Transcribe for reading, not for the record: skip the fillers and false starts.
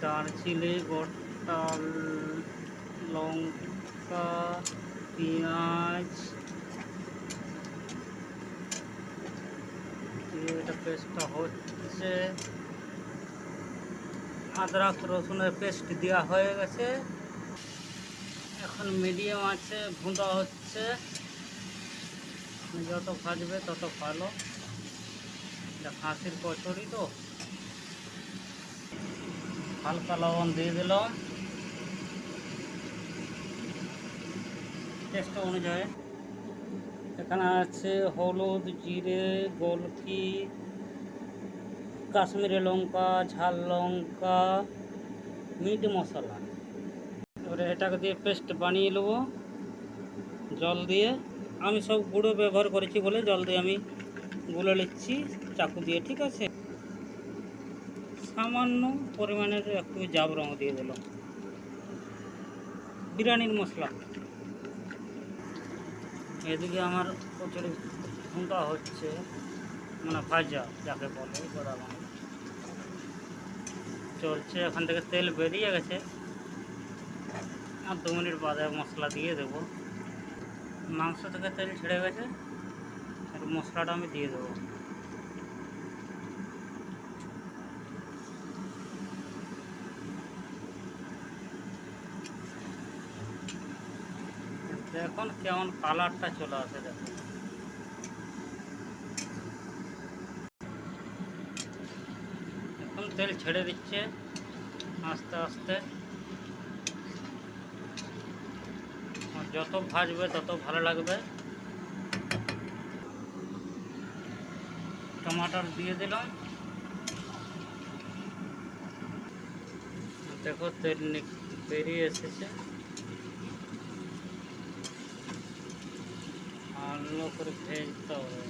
দারচিনি, গোটা লঙ্কা, পেঁয়াজ দিয়ে এটা পেস্টটা হচ্ছে। আদরক রসুনের পেস্ট দেওয়া হয়ে গেছে। এখন মিডিয়াম আছে ভুঁজা হচ্ছে। যত ভাজবে তত ভালো। এটা খাসির কচুরি তো, হালকা লবণ দিয়ে দিলাম টেস্ট অনুযায়ী। এখানে আছে হলুদ, জিরে, গোলকি, কাশ্মীরি লঙ্কা, ঝাল লঙ্কা, মিট মশলা। এবারে এটাকে দিয়ে পেস্ট বানিয়ে নেব জল দিয়ে। আমি সব গুঁড়ো ব্যবহার করেছি বলে জল দিয়ে আমি গুলে নিচ্ছি চাকু দিয়ে, ঠিক আছে। সামান্য পরিমাণের একটু জাবরং দিয়ে দিলাম, বিরিয়ানির মশলা। এদিকে আমার কচুরি ভুঁটা হচ্ছে, মানে ভাজা যাকে বলে গোদা বাংলা চলছে। এখান থেকে তেল বেরিয়ে গেছে, আর 2 মিনিট বাদে মশলা দিয়ে দেবো। মাংস থেকে তেল ছেড়ে গেছে, আর মশলাটা আমি দিয়ে দেবো। দেখুন কেমন কালারটা চলে আসে, দেখুন। এখন তেল ছেড়ে দিচ্ছে আস্তে আস্তে। যত ভাজবে তত ভালো লাগবে। টমাটার দিয়ে দিলাম। দেখো তেল বেরিয়ে এসেছে। ভালো করে ভেজতে হবে।